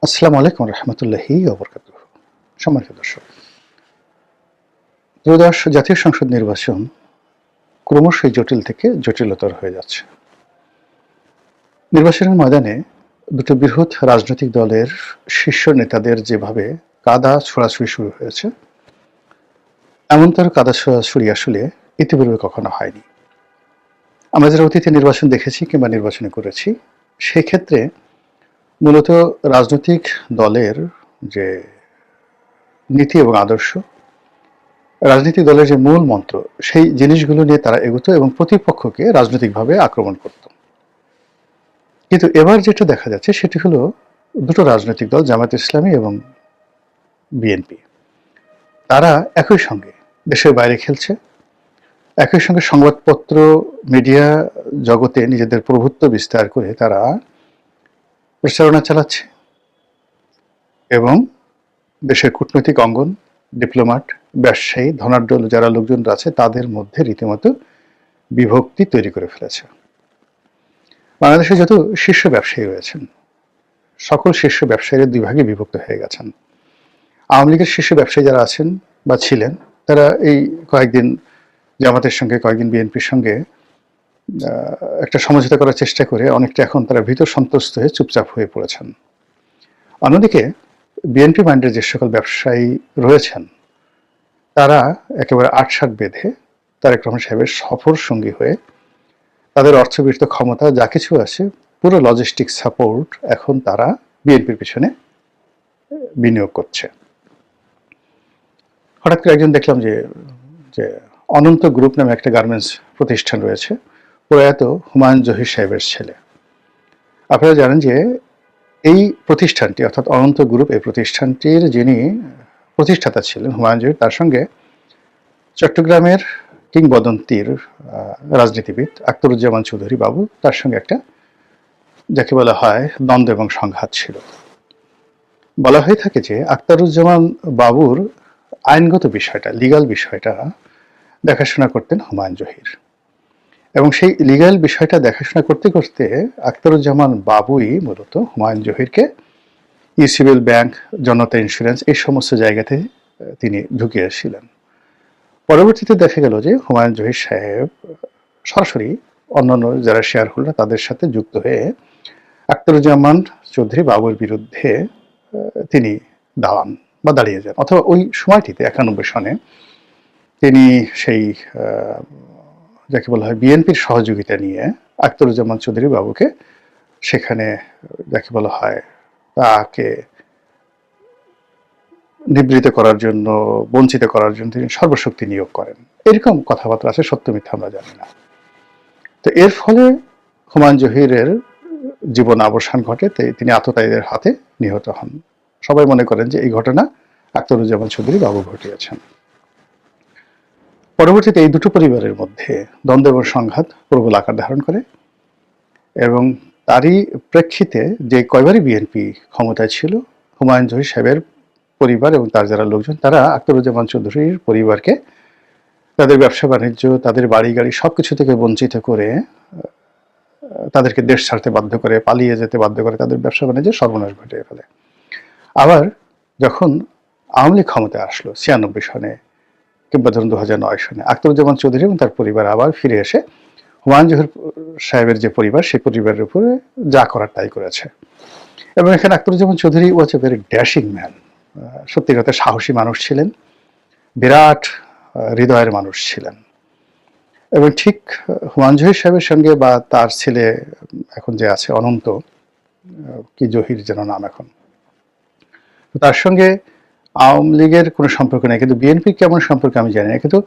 আসসালামু আলাইকুম রহমতুল্লাহি ওবরকাতুহু। সম্মানিত দর্শক, ত্রয়োদশ জাতীয় সংসদ নির্বাচন ক্রমশই জটিল থেকে জটিলতর হয়ে যাচ্ছে। নির্বাচনের ময়দানে দুটো বৃহৎ রাজনৈতিক দলের শীর্ষ নেতাদের যেভাবে কাদা ছোড়াছুড়ি শুরু হয়েছে, এমনতর কাদা ছোড়াছুড়ি আসলে ইতিপূর্বে কখনো হয়নি। আমরা যারা অতীতে নির্বাচন দেখেছি কিংবা নির্বাচনে করেছি, সেক্ষেত্রে মূলত রাজনৈতিক দলের যে নীতি এবং আদর্শ, রাজনৈতিক দলের যে মূল মন্ত্র, সেই জিনিসগুলো নিয়ে তারা এগোতো এবং প্রতিপক্ষকে রাজনৈতিকভাবে আক্রমণ করত। কিন্তু এবার যেটা দেখা যাচ্ছে সেটি হলো দুটো রাজনৈতিক দল, জামায়াত ইসলামী এবং বিএনপি, তারা একই সঙ্গে দেশের বাইরে খেলছে, একই সঙ্গে সংবাদপত্র মিডিয়া জগতে নিজেদের প্রভুত্ব বিস্তার করে তারা প্রচারণা চালাচ্ছে এবং দেশের কূটনৈতিক অঙ্গন, ডিপ্লোম্যাট, ব্যবসায়ী, ধনাঢ্য যারা লোকজন আছে তাদের মধ্যে রীতিমতো বিভক্তি তৈরি করে ফেলেছে। বাংলাদেশে যত শীর্ষ ব্যবসায়ী রয়েছেন, সকল শীর্ষ ব্যবসায়ীরা দুই ভাগে বিভক্ত হয়ে গেছেন। আওয়ামী লীগের শীর্ষ ব্যবসায়ী যারা আছেন বা ছিলেন, তারা এই কয়েকদিন জামাতের সঙ্গে, কয়েকদিন বিএনপির সঙ্গে একটা সমঝোতা করার চেষ্টা করে অনেকটা এখন তারা ভীত সন্ত্রস্ত হয়ে চুপচাপ হয়ে পড়েছেন। অন্যদিকে বিএনপি মাইন্ডের যে সকল ব্যবসায়ী রয়েছেন, তারা একেবারে আটসাট বেঁধে তারেক রহমান সাহেবের সফর সঙ্গী হয়ে তাদের অর্থবিত্ত ক্ষমতা যা কিছু আছে, পুরো লজিস্টিক সাপোর্ট এখন তারা বিএনপির পিছনে বিনিয়োগ করছে। হঠাৎ করে একজন দেখলাম যে যে অনন্ত গ্রুপ নামে একটা গার্মেন্টস প্রতিষ্ঠান রয়েছে, প্রয়াত হুমায়ুন জহির সাহেবের ছেলে। আপনারা জানেন যে এই প্রতিষ্ঠানটি অর্থাৎ অনন্ত গ্রুপ, এই প্রতিষ্ঠানটির যিনি প্রতিষ্ঠাতা ছিলেন হুমায়ুন জহির, তার সঙ্গে চট্টগ্রামের কিংবদন্তির রাজনীতিবিদ আখতারুজ্জামান চৌধুরী বাবু, তার সঙ্গে একটা যাকে বলা হয় দ্বন্দ্ব এবং সংঘাত ছিল। বলা হয়ে থাকে যে আখতারুজ্জামান বাবুর আইনগত বিষয়টা, লিগাল বিষয়টা দেখাশোনা করতেন হুমায়ুন জহির, এবং সেই লিগাল বিষয়টা দেখাশোনা করতে করতে আখতারুজ্জামান বাবুই মূলত হুমায়ুন জহিরকে ইসিবিল ব্যাংক, জনতা ইন্স্যুরেন্স, এই সমস্ত জায়গাতে তিনি ঢুকিয়েছিলেন। পরবর্তীতে দেখা গেল যে হুমায়ুন জহির সাহেব সরাসরি অন্যান্য যারা শেয়ার হোল্ডার তাদের সাথে যুক্ত হয়ে আখতারুজ্জামান চৌধুরী বাবুর বিরুদ্ধে তিনি দাঁড়ান বা দাঁড়িয়ে যান, অথবা ওই সময়টিতে 91 সনে তিনি সেই যাকে বলা হয় বিএনপির সহযোগিতা নিয়ে আখতারুজ্জামান চৌধুরী বাবুকে সেখানে যাকে বলা হয় তাকে নিবৃত করার জন্য, বঞ্চিত করার জন্য তিনি সর্বশক্তি নিয়োগ করেন। এরকম কথাবার্তা আছে, সত্য মিথ্যা আমরা জানি না। তো এর ফলে হুমায়ুন জহিরের জীবন অবসান ঘটে, তিনি আততায়ীদের হাতে নিহত হন। সবাই মনে করেন যে এই ঘটনা আখতারুজ্জামান চৌধুরী বাবু ঘটিয়েছেন। পরবর্তীতে এই দুটো পরিবারের মধ্যে দ্বন্দ্ব এবং সংঘাত প্রবল আকার ধারণ করে এবং তারই প্রেক্ষিতে যে কয়বারই বিএনপি ক্ষমতায় ছিল, হুমায়ুন জহির সাহেবের পরিবার এবং তার যারা লোকজন, তারা আখতারুজ্জামান চৌধুরীর পরিবারকে তাদের ব্যবসা বাণিজ্য, তাদের বাড়ি গাড়ি সবকিছু থেকে বঞ্চিত করে, তাদেরকে দেশ ছাড়তে বাধ্য করে, পালিয়ে যেতে বাধ্য করে, তাদের ব্যবসা বাণিজ্যের সর্বনাশ ঘটিয়ে ফেলে। আবার যখন আওয়ামী লীগ ক্ষমতায় আসলো 96 সনে কিংবা ধরুন 2009 সনে, আখতারুজ্জামান চৌধুরী এবং তার পরিবার আবার ফিরে এসে হুমায়ুন জহির সাহেবের যে পরিবার, সেই পরিবারের উপরে যা করার তাই করেছে। এবং এখানে আখতারুজ্জামান চৌধুরী ওয়াজ এ ভেরি ড্যাশিং ম্যান, সত্যিকারের সাহসী মানুষ ছিলেন, বিরাট হৃদয়ের মানুষ ছিলেন। এবং ঠিক হুমায়ুন জহির সাহেবের সঙ্গে বা তার ছেলে এখন যে আছে অনন্ত, কি জহির যেন নাম এখন, তার সঙ্গে আওয়ামী লীগের কোনো সম্পর্ক নেই, কিন্তু বিএনপির কেমন সম্পর্ক আমি জানি না, কিন্তু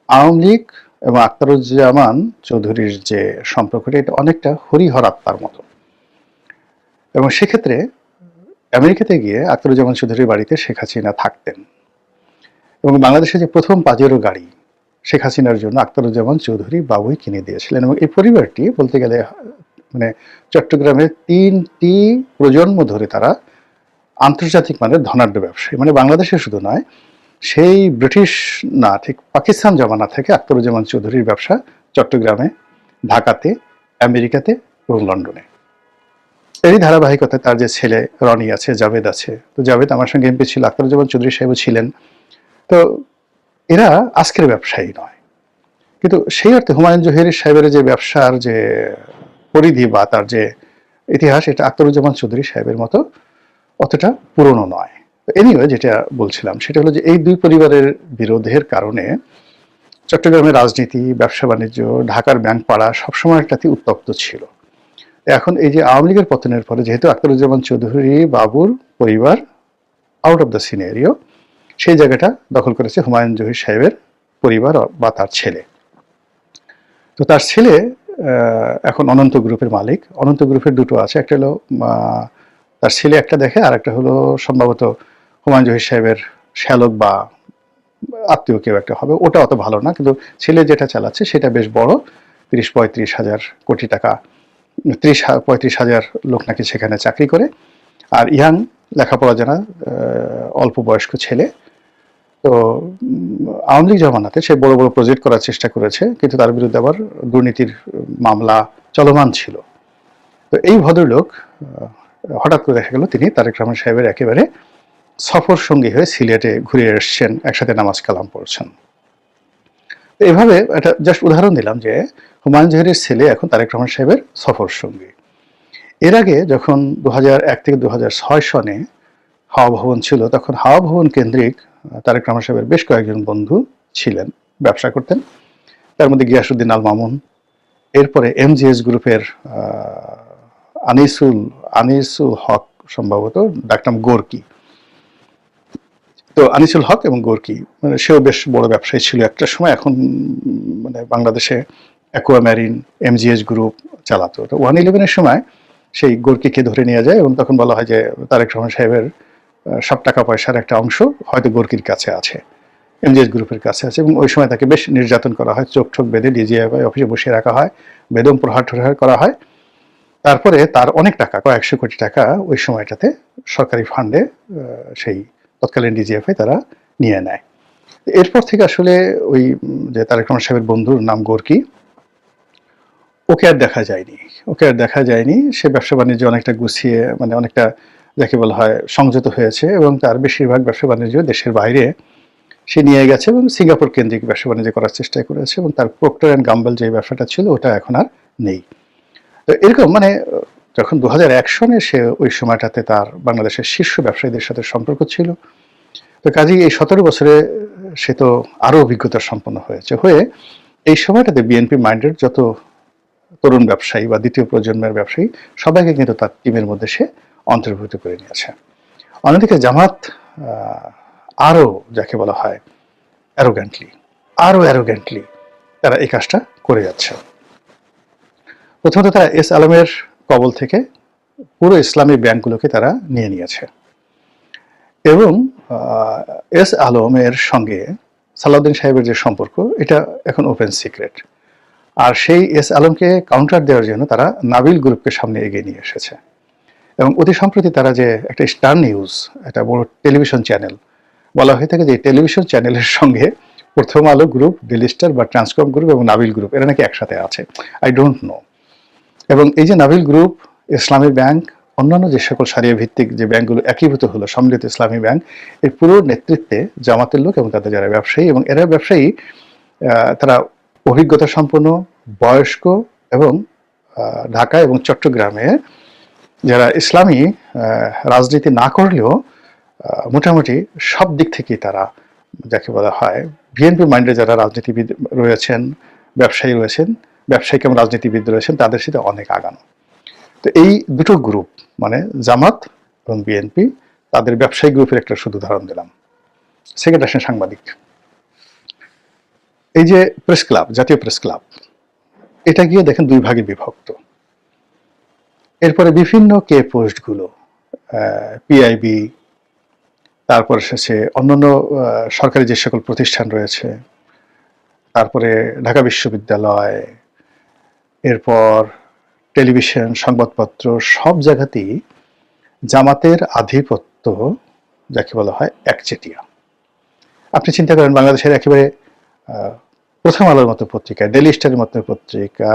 আওয়ামী লীগ এবং আখতারুজ্জামান চৌধুরীর যে সম্পর্কটা, এটা অনেকটা হরিহর আত্মার মতো। এবং সেক্ষেত্রে আমেরিকাতে গিয়ে আখতারুজ্জামান চৌধুরীর বাড়িতে শেখ হাসিনা থাকতেন এবং বাংলাদেশে যে প্রথম পাজেরো গাড়ি শেখ হাসিনার জন্য আখতারুজ্জামান চৌধুরী বাবুই কিনে দিয়েছিলেন। এবং এই পরিবারটি বলতে গেলে মানে চট্টগ্রামের 3টি প্রজন্ম ধরে তারা আন্তর্জাতিক মানের ধনাঢ্য ব্যবসায়ী, মানে বাংলাদেশে শুধু নয়, সেই ব্রিটিশ না, ঠিক পাকিস্তান জমানা থেকে আখতারুজ্জামান চৌধুরীর ব্যবসা চট্টগ্রামে, ঢাকাতে, আমেরিকাতে এবং লন্ডনে। এরই ধারাবাহিকতায় তার যে ছেলে রনি আছে, জাভেদ আছে, তো জাভেদ আমার সঙ্গে এমপি ছিল, আখতারুজ্জামান চৌধুরী সাহেবও ছিলেন। তো এরা আজকের ব্যবসায়ী নয়, কিন্তু সেই অর্থে হুমায়ুন জহির সাহেবের যে ব্যবসার যে পরিধি বা তার যে ইতিহাস, এটা আখতারুজ্জামান চৌধুরী সাহেবের মতো অতটা পুরনো নয়। এনিওয়ে, যেটা বলছিলাম সেটা হলো যে এই দুই পরিবারের বিরোধের কারণে চট্টগ্রামের রাজনীতি, ব্যবসা বাণিজ্য, ঢাকার ব্যাংক পাড়া সবসময় একটাতে উত্তপ্ত ছিল। এখন এই যে আওয়ামী লীগের পতনের পরে যেহেতু আখতারুজ্জামান চৌধুরী বাবুর পরিবার আউট অফ দ্য সিনারিও, সেই জায়গাটা দখল করেছে হুমায়ুন জহির সাহেবের পরিবার বা তার ছেলে। তো তার ছেলে এখন অনন্ত গ্রুপের মালিক। অনন্ত গ্রুপের দুটো আছে, একটা হলো তার ছেলে একটা দেখে, আর একটা হলো সম্ভবত হুমায়ুন জহির সাহেবের শ্যালক বা আত্মীয় কেউ একটা হবে, ওটা অত ভালো না, কিন্তু ছেলে যেটা চালাচ্ছে সেটা বেশ বড়। ৩০-৩৫ হাজার কোটি টাকা, ৩০-৩৫ হাজার লোক নাকি সেখানে চাকরি করে, আর ইয়াং লেখাপড়া জানা অল্প বয়স্ক ছেলে। তো আওয়ামী লীগ জমানাতে সে বড় বড় প্রজেক্ট করার চেষ্টা করেছে, কিন্তু তার বিরুদ্ধে আবার দুর্নীতির মামলা চলমান ছিল। তো এই ভদ্রলোক হঠাৎ করে দেখা গেল তিনি তারেক রহমান সাহেবের একেবারে সফর সঙ্গী হয়ে সিলেটে ঘুরে এসছেন, একসাথে নামাজ কালাম পড়ছেন। এভাবে একটা জাস্ট উদাহরণ দিলাম যে হুমায়ুন জহিরের ছেলে এখন তারেক রহমান সাহেবের সফর সঙ্গী। এর আগে যখন 2001 থেকে 2006 সনে হাওয়া ভবন ছিল, তখন হাওয়া ভবন কেন্দ্রিক তারেক রহমান সাহেবের বেশ কয়েকজন বন্ধু ছিলেন, ব্যবসা করতেন। তার মধ্যে গিয়াসউদ্দিন আল মামুন, এরপরে এমজিএস গ্রুপের আনিসুল হক, সম্ভবত ডাকনাম গোর্কি। তো আনিসুল হক এবং গোর্কি, মানে সেও বেশ বড় ব্যবসায়ী ছিল একটা সময়। এখন মানে বাংলাদেশে অ্যাকোয়ামেরিন, এমজিএস গ্রুপ চালাতো। তো 111-এর সময় সেই গোর্কিকে ধরে নিয়ে যায় এবং তখন বলা হয় যে তারেক রহমান সাহেবের সব টাকা পয়সার একটা অংশ হয়তো গোর্কির কাছে আছে, এমজিএস গ্রুপের কাছে আছে। এবং ওই সময় তাকে বেশ নির্যাতন করা হয়, চোখ ঠোক বেঁধে ডিজিএফআই অফিসে বসিয়ে রাখা হয়, বেদম প্রহার করা হয়। তারপরে তার অনেক টাকা, কয়েকশো কোটি টাকা ওই সময়টাতে সরকারি ফান্ডে সেই তৎকালীন ডিজিএফআই তারা নিয়ে নেয়। এরপর থেকে আসলে ওই যে তারেক রহমান সাহেবের বন্ধুর নাম গোর্কি, ওকে আর দেখা যায়নি। সে ব্যবসা বাণিজ্য অনেকটা গুছিয়ে, মানে অনেকটা যাকে বলা হয় সংযত হয়েছে, এবং তার বেশিরভাগ ব্যবসা বাণিজ্য দেশের বাইরে সে নিয়ে গেছে এবং সিঙ্গাপুর কেন্দ্রিক ব্যবসা বাণিজ্য করার চেষ্টা করেছে, এবং তার প্রক্টর অ্যান্ড গাম্বল যে ব্যবসাটা ছিল ওটা এখন আর নেই। তো এরকম মানে যখন 2001 সনে সে ওই সময়টাতে তার বাংলাদেশের শীর্ষ ব্যবসায়ীদের সাথে সম্পর্ক ছিল। তো কাজেই এই 17 বছরে সে তো আরো অভিজ্ঞতা সম্পন্ন হয়ে এই সময়টাতে বিএনপি মাইন্ডেড যত তরুণ ব্যবসায়ী বা দ্বিতীয় প্রজন্মের ব্যবসায়ী সবাইকে কিন্তু তার টিমের মধ্যে সে অন্তর্ভুক্ত করে নিয়েছে। অন্যদিকে জামাত আরো যাকে বলা হয় অ্যারোগ্যান্টলি তারা এই কাজটা করে যাচ্ছে। প্রথমত তারা এস আলমের কবল থেকে পুরো ইসলামী ব্যাংকগুলোকে তারা নিয়ে নিয়েছে, এবং এস আলমের সঙ্গে সালাউদ্দিন সাহেবের যে সম্পর্ক এটা এখন ওপেন সিক্রেট। আর সেই এস আলমকে কাউন্টার দেওয়ার জন্য তারা নাবিল গ্রুপকে সামনে এগিয়ে নিয়ে এসেছে। এবং অতি সম্প্রতি তারা যে একটা স্টার নিউজ, একটা বড় টেলিভিশন চ্যানেল, বলা হয়ে থাকে যে টেলিভিশন চ্যানেলের সঙ্গে প্রথম আলো গ্রুপ, ডেইলি স্টার বা ট্রান্সকম গ্রুপ এবং নাবিল গ্রুপ এরা নাকি একসাথে আছে। I don't know. এবং এই যে নাবিল গ্রুপ, ইসলামী ব্যাংক, অন্যান্য যে সকল সারিয়া ভিত্তিক যে ব্যাংকগুলো একীভূত হলো সম্মিলিত ইসলামী ব্যাংক, এর পুরো নেতৃত্বে জামাতের লোক এবং তাদের যারা ব্যবসায়ী, এবং এরা ব্যবসায়ী তারা অভিজ্ঞতা সম্পন্ন, বয়স্ক, এবং ঢাকা এবং চট্টগ্রামে যারা ইসলামী রাজনীতি না করলেও মোটামুটি সব দিক থেকেই তারা যাকে বলা হয় বিএনপি মাইন্ডে যারা রাজনীতিবিদ রয়েছেন, ব্যবসায়ী রয়েছেন, ব্যবসায়িক এবং রাজনীতিবিদ রয়েছেন, তাদের সাথে অনেক আগানো। তো এই দুটো গ্রুপ মানে জামাত এবং বিএনপি, তাদের ব্যবসায়িক গ্রুপের একটা শুধু উদাহরণ দিলাম। সেকেন্ড আসেন সাংবাদিক। এই যে প্রেস ক্লাব, জাতীয় প্রেস ক্লাব, এটা গিয়ে দেখেন দুই ভাগে বিভক্ত। এরপরে বিভিন্ন কে পোস্টগুলো, পিআইবি, তারপর শেষে অন্যান্য সরকারি যে সকল প্রতিষ্ঠান রয়েছে, তারপরে ঢাকা বিশ্ববিদ্যালয়, এরপর টেলিভিশন, সংবাদপত্র, সব জায়গাতেই জামাতের আধিপত্য যাকে বলা হয় একচেটিয়া। আপনি চিন্তা করেন বাংলাদেশের একেবারে প্রথম আলোর মতো পত্রিকা, ডেইলি স্টারের মতো পত্রিকা,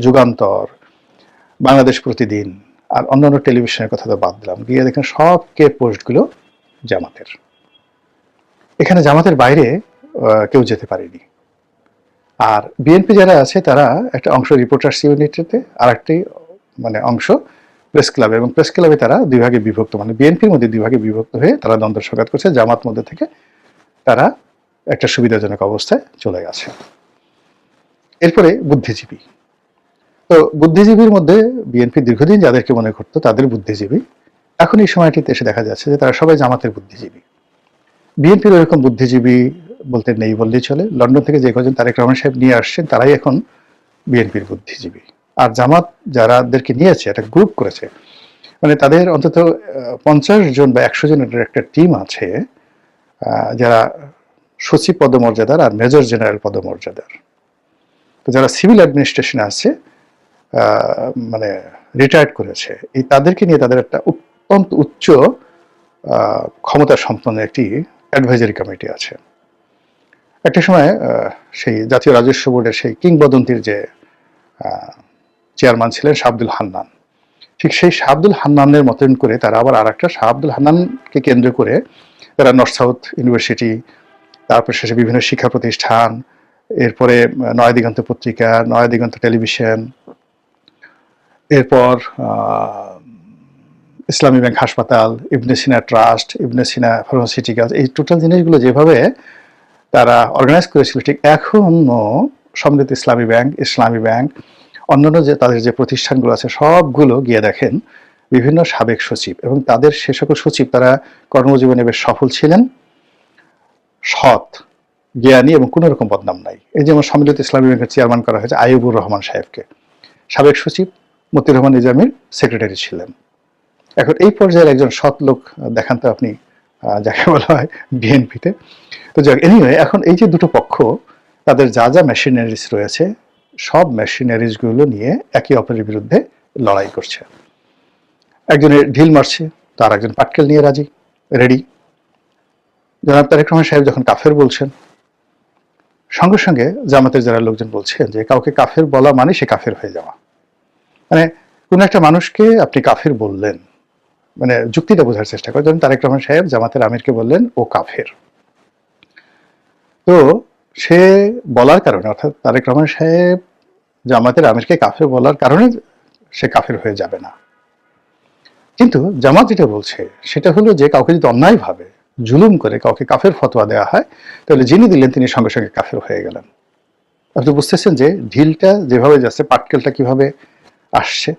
যুগান্তর, বাংলাদেশ প্রতিদিন, আর অন্যান্য টেলিভিশনের কথা তো বাদ দিলাম, গিয়ে দেখেন সব কে পোস্টগুলো জামাতের। এখানে জামাতের বাইরে কেউ যেতে পারেনি। আর বিএনপি যারা আছে তারা একটা অংশ রিপোর্টার্স ইউনিটিতে, আর একটি মানে অংশ প্রেস ক্লাবে, এবং প্রেস ক্লাবে তারা দুই ভাগে বিভক্ত, মানে বিএনপির মধ্যে দুই ভাগে বিভক্ত হয়ে তারা দ্বন্দ্ব সংঘাত করছে। জামাত মধ্যে থেকে তারা একটা সুবিধাজনক অবস্থায় চলে গেছে। এরপরে বুদ্ধিজীবী। তো বুদ্ধিজীবীর মধ্যে বিএনপি দীর্ঘদিন যাদেরকে মনে করতো তাদের বুদ্ধিজীবী, এখন এই সময়টিতে এসে দেখা যাচ্ছে যে তারা সবাই জামাতের বুদ্ধিজীবী। বিএনপির ওইরকম বুদ্ধিজীবী বলতে নেই বললেই চলে। লন্ডন থেকে যে কজন তারেক রহমান সাহেব নিয়ে আসছেন তারাই এখন বিএনপির বুদ্ধিজীবী। আর জামাত যারাদেরকে নিয়েছে একটা গ্রুপ করেছে, মানে তাদের অন্তত 50 জন বা 100 জনের একটা টিম আছে যারা সচিব পদমর্যাদার আর মেজর জেনারেল পদমর্যাদার। তো যারা সিভিল অ্যাডমিনিস্ট্রেশনে আছে, মানে রিটায়ার্ড করেছে, এই তাদেরকে নিয়ে তাদের একটা অত্যন্ত উচ্চ ক্ষমতা সম্পন্ন একটি অ্যাডভাইজারি কমিটি আছে। একটা সময় সেই জাতীয় রাজস্ব বোর্ডের সেই কিংবদন্তির যে চেয়ারম্যান ছিলেন শাহ আব্দুল হান্নান, ঠিক সেই শাহ আব্দুল হান্নানের মতন করে তারা আবার আর একটা শাহ আব্দুল হান্নানকে কেন্দ্র করে তারা নর্থ সাউথ ইউনিভার্সিটি, তারপর শেষে বিভিন্ন শিক্ষা প্রতিষ্ঠান, এরপরে নয়া দিগন্ত পত্রিকা, নয়া দিগন্ত টেলিভিশন, এরপর ইসলামী ব্যাংক হাসপাতাল, ইবনে সিনা ট্রাস্ট, ইবনে সিনা ফার্মাসিউটিক্যালস, এই টোটাল জিনিসগুলো যেভাবে তারা অর্গানাইজ করেছিল, ঠিক এখনও সমৃদ্ধ ইসলামী ব্যাংক, অন্যান্য যে তাদের যে প্রতিষ্ঠানগুলো আছে সবগুলো গিয়ে দেখেন বিভিন্ন সাবেক সচিব, এবং তাদের সে সকল সচিব তারা কর্মজীবনে বেশ সফল ছিলেন, সৎ, জ্ঞানী, এবং কোনো রকম বদনাম নাই। এই যেমন সম্মিলিত ইসলামী ব্যাংকের চেয়ারম্যান করা হয়েছে আইয়ুবুর রহমান সাহেবকে, সাবেক সচিব মতিউর রহমান নিজামীর সেক্রেটারি ছিলেন। এখন এই পর্যায়ের একজন সৎ লোক দেখান তো আপনি, যাকে বলা হয় বিএনপিতে। তো যাক, এনিওয়ে, এখন এই যে দুটো পক্ষ তাদের যা যা মেশিনারিজ রয়েছে সব মেশিনারিজগুলো নিয়ে একে অপরের বিরুদ্ধে লড়াই করছে। একজনের ঢিল মারছে, তার একজন পাটকেল নিয়ে রেডি। জনাব তারেক রহমান সাহেব যখন কাফের বলছেন, সঙ্গে সঙ্গে জামাতের যারা লোকজন বলছেন যে কাউকে কাফের বলা মানে সে কাফের হয়ে যাওয়া। মানে কোন একটা মানুষকে আপনি কাফের বললেন, মানে যুক্তিটা বোঝার চেষ্টা করে। যেমন তারেক রহমান সাহেব জামাতের আমিরকে বললেন ও কাফের, তো সে বলার কারণে, অর্থাৎ তারেক রহমান সাহেব জামাতের আমিরকে কাফের বলার কারণে সে কাফের হয়ে যাবে না। কিন্তু জামাত যেটা বলছে সেটা হলো যে কাউকে যদি অন্যায়ভাবে জুলুম করে কাউকে কাফের ফতোয়া দেওয়া হয়, তাহলে যিনি দিলেন তিনি সঙ্গে সঙ্গে কাফের হয়ে গেলেন। আপনি বুঝতেছেন যে ঢিলটা যেভাবে যাচ্ছে, পাটকেলটা কিভাবে আসছে।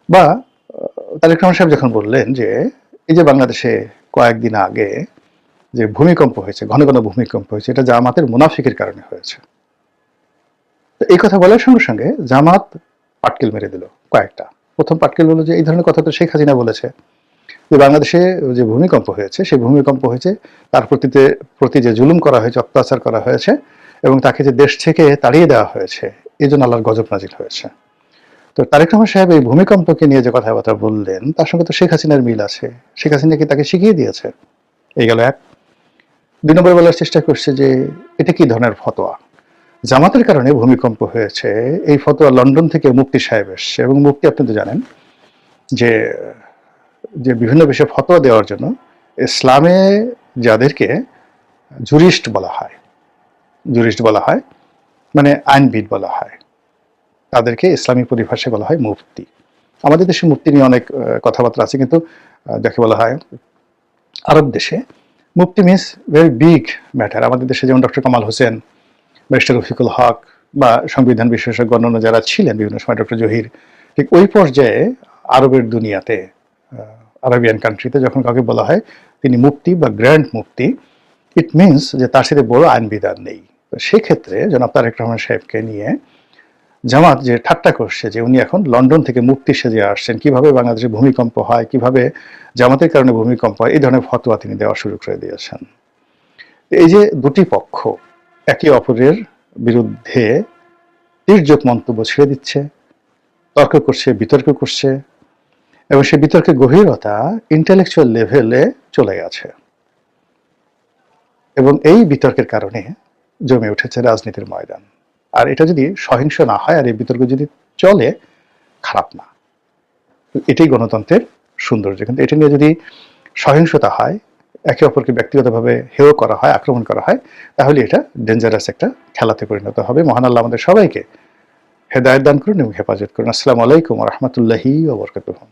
বা তারেক রহমান সাহেব যখন বললেন যে এই যে বাংলাদেশে কয়েকদিন আগে যে ভূমিকম্প হয়েছে, ঘন ঘন ভূমিকম্প হয়েছে, এটা জামাতের মুনাফিকের কারণে হয়েছে। তো এই কথা বলার সঙ্গে সঙ্গে জামাত পাটকেল মেরে দিল কয়েকটা। প্রথম পাটকেল হলো যে এই ধরনের কথা তো শেখ হাসিনা বলেছে যে বাংলাদেশে যে ভূমিকম্প হয়েছে সেই ভূমিকম্প হয়েছে তার প্রতি যে জুলুম করা হয়েছে, অত্যাচার করা হয়েছে, এবং তাকে যে দেশ থেকে তাড়িয়ে দেওয়া হয়েছে, এই জন্য আল্লাহর গজব নাজিল হয়েছে। তো তারেক রহমান সাহেব এই ভূমিকম্পকে নিয়ে যে কথাবার্তা বললেন তার সঙ্গে তো শেখ হাসিনার মিল আছে। শেখ হাসিনা কি তাকে শিখিয়ে দিয়েছে? এই গেল এক। 2 নম্বর বলার চেষ্টা করছে যে এটা কি ধরনের ফতোয়া, জামাতের কারণে ভূমিকম্প হয়েছে, এই ফতোয়া লন্ডন থেকে মুফতি সাহেব এসছে, এবং মুফতি আপনি তো জানেন যে যে বিভিন্ন বিষয়ে ফতোয়া দেওয়ার জন্য ইসলামে যাদেরকে জুরিস্ট বলা হয়, মানে আইনবিদ বলা হয়, তাদেরকে ইসলামী পরিভাষায় বলা হয় মুফতি। আমাদের দেশে মুফতি নিয়ে অনেক কথাবার্তা আছে, কিন্তু যাকে বলা হয় আরব দেশে মুফতি মিনস ভেরি বিগ ম্যাটার। আমাদের দেশে যেমন ডক্টর কামাল হোসেন, ব্যারিস্টার রফিকুল হক, বা সংবিধান বিশেষজ্ঞ অন্যান্য যারা ছিলেন বিভিন্ন সময়, ডক্টর জহির, ঠিক ওই পর্যায়ে আরবের দুনিয়াতে, আরবিয়ান কান্ট্রিতে যখন কাউকে বলা হয় তিনি মুফতি বা গ্র্যান্ড মুফতি, ইট মিনস যে তার সাথে বড় আইনবিধান নেই। তো সেক্ষেত্রে জনাব তারেক রহমান সাহেবকে নিয়ে জামাত যে ঠাট্টা করছে যে উনি এখন লন্ডন থেকে মুফতি সেজে আসছেন, কিভাবে বাংলাদেশে ভূমিকম্প হয়, কিভাবে জামাতের কারণে ভূমিকম্প হয়, এই ধরনের ফতোয়া তিনি দেওয়া শুরু করে দিয়েছেন। এই যে দুটি পক্ষ একে অপরের বিরুদ্ধে তির্যক মন্তব্য ছেড়ে দিচ্ছে, তর্ক করছে, বিতর্ক করছে, এবং সেই বিতর্কের গভীরতা ইন্টেলেকচুয়াল লেভেলে চলে গেছে, এবং এই বিতর্কের কারণে জমে উঠেছে রাজনীতির ময়দান। আর এটা যদি সহিংস না হয় আর এই বিতর্ক যদি চলে, খারাপ না। এটাই গণতন্ত্রের সৌন্দর্য। কিন্তু এটা নিয়ে যদি সহিংসতা হয়, একে অপরকে ব্যক্তিগতভাবে হেয় করা হয়, আক্রমণ করা হয়, তাহলে এটা ডেঞ্জারাস একটা খেলাতে পরিণত হবে। মহান আল্লাহ আমাদের সবাইকে হেদায়েত দান করুন এবং হেফাজত করুন। আসসালামু আলাইকুম ওয়া রাহমাতুল্লাহি ওয়া বারাকাতুহু।